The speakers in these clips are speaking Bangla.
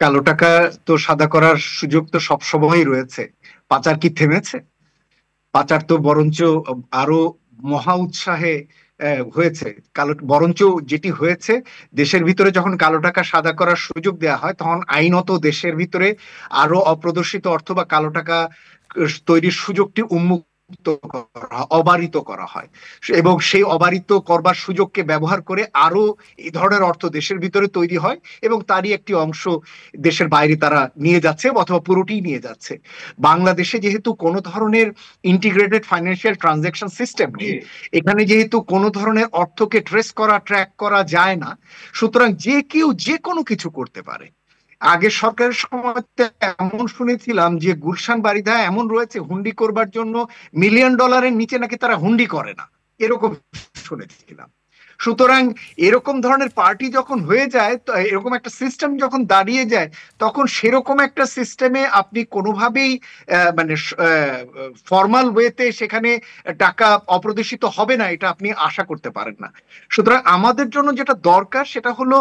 কালো টাকা তো সাদা করার সুযোগ তো সবসময়ই রয়েছে। পাচার কি থেমেছে? পাচার তো বরঞ্চ আরো মহা উৎসাহে হয়েছে। বরঞ্চ যেটি হয়েছে, দেশের ভিতরে যখন কালো টাকা সাদা করার সুযোগ দেওয়া হয়, তখন আইনত দেশের ভিতরে আরো অপ্রদর্শিত অর্থ বা কালো টাকা তৈরির সুযোগটি উন্মুক্ত অবারিত করা হয়। এবং সেই অবারিত করবার সুযোগকে ব্যবহার করে আরো এই ধরনের অর্থ দেশের ভিতরে তৈরি হয়, এবং তারই একটি অংশ দেশের বাইরে তারা নিয়ে যাচ্ছে অথবা পুরোটি নিয়ে যাচ্ছে। বাংলাদেশে যেহেতু কোনো ধরনের ইন্টিগ্রেটেড ফাইন্যান্সিয়াল ট্রানজাকশন সিস্টেম নেই, এখানে যেহেতু কোনো ধরনের অর্থকে ট্রেস করা ট্র্যাক করা যায় না, সুতরাং যে কেউ যে কোনো কিছু করতে পারে। আগে সরকারের সময় এমন শুনেছিলাম যে গুলশান বারিধা এমন রয়েছে হুন্ডি করবার জন্য $1,000,000 নিচে নাকি তারা হুন্ডি করে না, এরকম শুনেছিলাম। সুতরাং এরকম ধরনের পার্টি যখন হয়ে যায়, তো এরকম একটা সিস্টেম যখন দাঁড়িয়ে যায়, তখন সেরকম একটা সিস্টেমে আপনি কোনোভাবেই মানে ফর্মাল ওয়েতে সেখানে টাকা অপ্রদর্শিত হবে না, এটা আপনি আশা করতে পারেন না। সুতরাং আমাদের জন্য যেটা দরকার সেটা হলো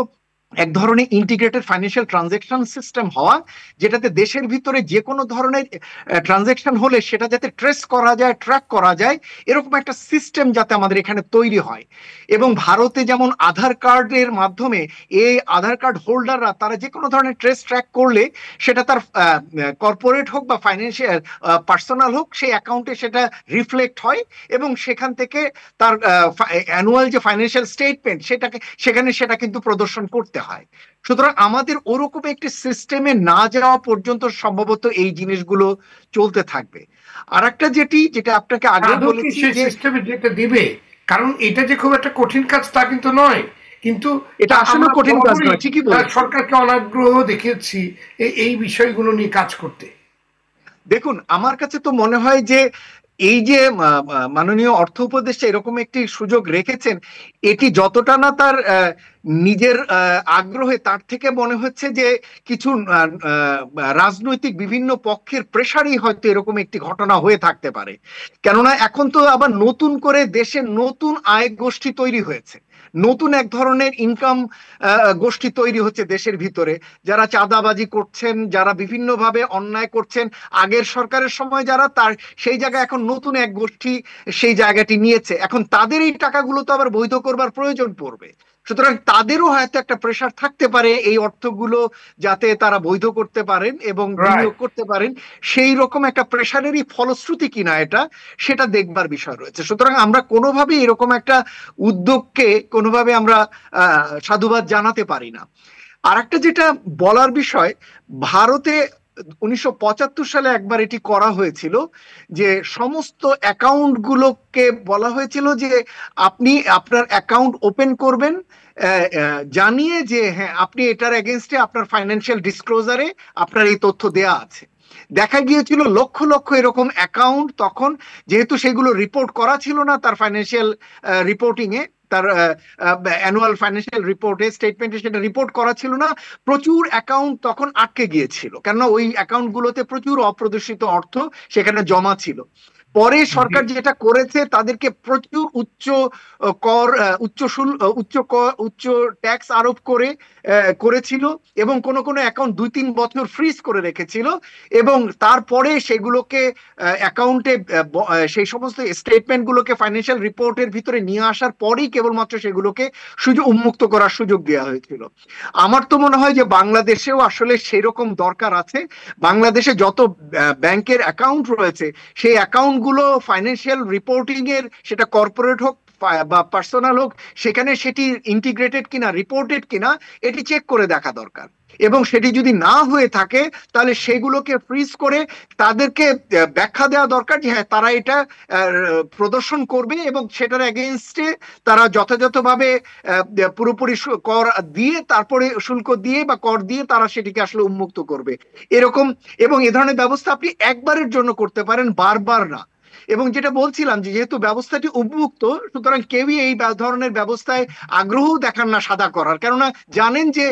এক ধরনের ইন্টিগ্রেটেড ফাইন্যান্সিয়াল ট্রানজাকশন সিস্টেম হওয়া, যেটাতে দেশের ভিতরে যে কোনো ধরনের ট্রানজাকশন হলে সেটা যাতে ট্রেস করা যায়, ট্র্যাক করা যায়, এরকম একটা সিস্টেম যাতে আমাদের এখানে তৈরি হয়। এবং ভারতে যেমন আধার কার্ডের মাধ্যমে এই আধার কার্ড হোল্ডাররা তারা যে কোনো ধরনের ট্রেস ট্র্যাক করলে সেটা তার কর্পোরেট হোক বা ফাইন্যান্সিয়াল পার্সোনাল হোক, সেই অ্যাকাউন্টে সেটা রিফ্লেক্ট হয়, এবং সেখান থেকে তার অ্যানুয়াল যে ফাইন্যান্সিয়াল স্টেটমেন্ট সেটাকে সেখানে সেটা কিন্তু প্রদর্শন করতে হয়। সুতরাং আমাদের ওরকম একটি সিস্টেমে না যাওয়া পর্যন্ত সম্ভবত এই জিনিসগুলো চলতে থাকবে। আর একটা যেটা আপনাকে আগে বলেছি যে সিস্টেমে যেটা দিবে, কারণ এটা যে খুব একটা কঠিন কাজ তা কিন্তু নয়, কিন্তু এটা আসলে কঠিন কাজ নয়, ঠিকই বলেছেন। সরকারকে অনাগ্রহ দেখিয়েছি এই বিষয়গুলো নিয়ে কাজ করতে। দেখুন, আমার কাছে তো মনে হয় যে এই যে মাননীয় অর্থ উপদেষ্টা এরকম একটি সুযোগ রেখেছেন, এটি যতটা না তার নিজের আগ্রহে, তার থেকে মনে হচ্ছে যে কিছু রাজনৈতিক বিভিন্ন পক্ষের প্রেসারই হয়তো এরকম একটি ঘটনা হয়ে থাকতে পারে। কেননা এখন তো আবার নতুন করে দেশে নতুন আয় গোষ্ঠী তৈরি হয়েছে, নতুন এক ধরনের ইনকাম গোষ্ঠী তৈরি হচ্ছে দেশের ভিতরে, যারা চাঁদাবাজি করছেন, যারা বিভিন্নভাবে অন্যায় করছেন। আগের সরকারের সময় যারা, তার সেই জায়গায় এখন নতুন এক গোষ্ঠী সেই জায়গাটি নিয়েছে। এখন তাদের এই টাকাগুলো তো আবার বৈধ করবার প্রয়োজন পড়বে। সুতরাং তাদেরও হয়তো একটা প্রেশার থাকতে পারে এই অর্থগুলো যাতে তারা বৈধ করতে পারেন এবং বিনিয়োগ করতে পারেন। সেই রকম একটা প্রেশারেরই ফলশ্রুতি কিনা এটা, সেটা দেখবার বিষয় রয়েছে। সুতরাং আমরা কোনোভাবেই এরকম একটা উদ্যোগকে কোনোভাবে আমরা সাধুবাদ জানাতে পারি না। আর একটা যেটা বলার বিষয়, ভারতে 1975 সালে একবার এটি করা হয়েছিল যে সমস্ত অ্যাকাউন্ট গুলোকে বলা হয়েছিল যে আপনি আপনার অ্যাকাউন্ট ওপেন করবেন জানিয়ে যে হ্যাঁ আপনি এটার এগেনস্টে আপনার ফাইন্যান্সিয়াল ডিসক্লোজারে আপনার এই তথ্য দেয়া আছে। দেখা গিয়েছিল লক্ষ লক্ষ এরকম অ্যাকাউন্ট তখন, যেহেতু সেগুলো রিপোর্ট করা ছিল না তার ফাইন্যান্সিয়াল রিপোর্টিং এ, তার অ্যানুয়াল ফাইন্যান্সিয়াল রিপোর্টে স্টেটমেন্টে সেটা রিপোর্ট করা ছিল না, প্রচুর অ্যাকাউন্ট তখন আটকে গিয়েছিল, কেননা ওই অ্যাকাউন্টগুলোতে প্রচুর অপ্রদর্শিত অর্থ সেখানে জমা ছিল। পরে সরকার যেটা করেছে, তাদেরকে প্রচুর উচ্চ কর, উচ্চ ট্যাক্স আরোপ করেছিল, এবং কোন কোন অ্যাকাউন্ট 2-3 বছর ফ্রিজ করে রেখেছিল, এবং তারপরে সেগুলোকে অ্যাকাউন্টে সেই সমস্ত স্টেটমেন্ট গুলোকে ফাইন্যান্সিয়াল রিপোর্টের ভিতরে নিয়ে আসার পরেই কেবলমাত্র সেগুলোকে উন্মুক্ত করার সুযোগ দেওয়া হয়েছিল। আমার তো মনে হয় যে বাংলাদেশেও আসলে সেই রকম দরকার আছে। বাংলাদেশে যত ব্যাংকের অ্যাকাউন্ট রয়েছে, সেই অ্যাকাউন্ট গুলো ফাইন্যান্সিয়াল রিপোর্টিং এর, সেটা কর্পোরেট হোক বা পার্সোনাল হোক, সেখানে সেটি ইন্টিগ্রেটেড কিনা, রিপোর্টেড কিনা, এটি চেক করে দেখা দরকার। এবং সেটি যদি না হয়ে থাকে, তাহলে সেগুলোকে ফ্রিজ করে তাদেরকে ব্যাখ্যা দেওয়া দরকার যে হ্যাঁ তারা এটা প্রদর্শন করবে, এবং সেটার এগেইনস্টে তারা যথাযথভাবে পুরোপুরি কর দিয়ে, তারপরে শুল্ক দিয়ে বা কর দিয়ে তারা সেটিকে আসলে উন্মুক্ত করবে এরকম। এবং এ ধরনের ব্যবস্থা আপনি একবারের জন্য করতে পারেন, বারবার না। এবং যেটা বলছিলাম যে যেহেতু ব্যবস্থাটি উন্মুক্ত, সুতরাং কেউই এই ধরনের ব্যবস্থায় আগ্রহ দেখান না সাদা করার, কেননা জানেন যে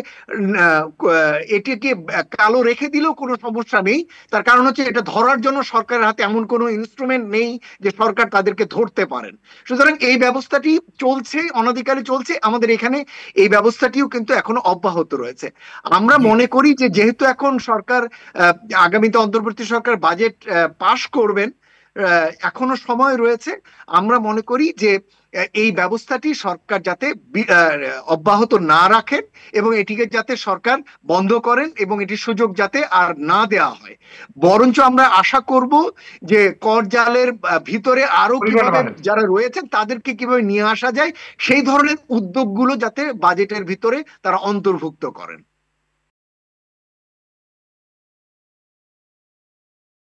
এটিকে কালো রেখে দিলেও কোনো সমস্যা নেই। তার কারণ হচ্ছে এটা ধরার জন্য সরকারের হাতে এমন কোনো ইনস্ট্রুমেন্ট নেই যে সরকার তাদেরকে ধরতে পারেন। সুতরাং এই ব্যবস্থাটি চলছে, অনধিকারে চলছে আমাদের এখানে। এই ব্যবস্থাটিও কিন্তু এখনো অব্যাহত রয়েছে। আমরা জি। মনে করি যে যেহেতু এখন সরকার আগামীতে অন্তর্বর্তী সরকার বাজেট পাশ করবেন, এখনো সময় রয়েছে। আমরা মনে করি যে এই ব্যবস্থাটি সরকার যাতে অব্যাহত না রাখেন এবং এটিকে যাতে সরকার বন্ধ করেন এবং এটির সুযোগ যাতে আর না দেওয়া হয়। বরঞ্চ আমরা আশা করব যে কর জালের ভিতরে আরো কিভাবে যারা রয়েছেন তাদেরকে কিভাবে নিয়ে আসা যায় সেই ধরনের উদ্যোগগুলো যাতে বাজেটের ভিতরে তারা অন্তর্ভুক্ত করেন।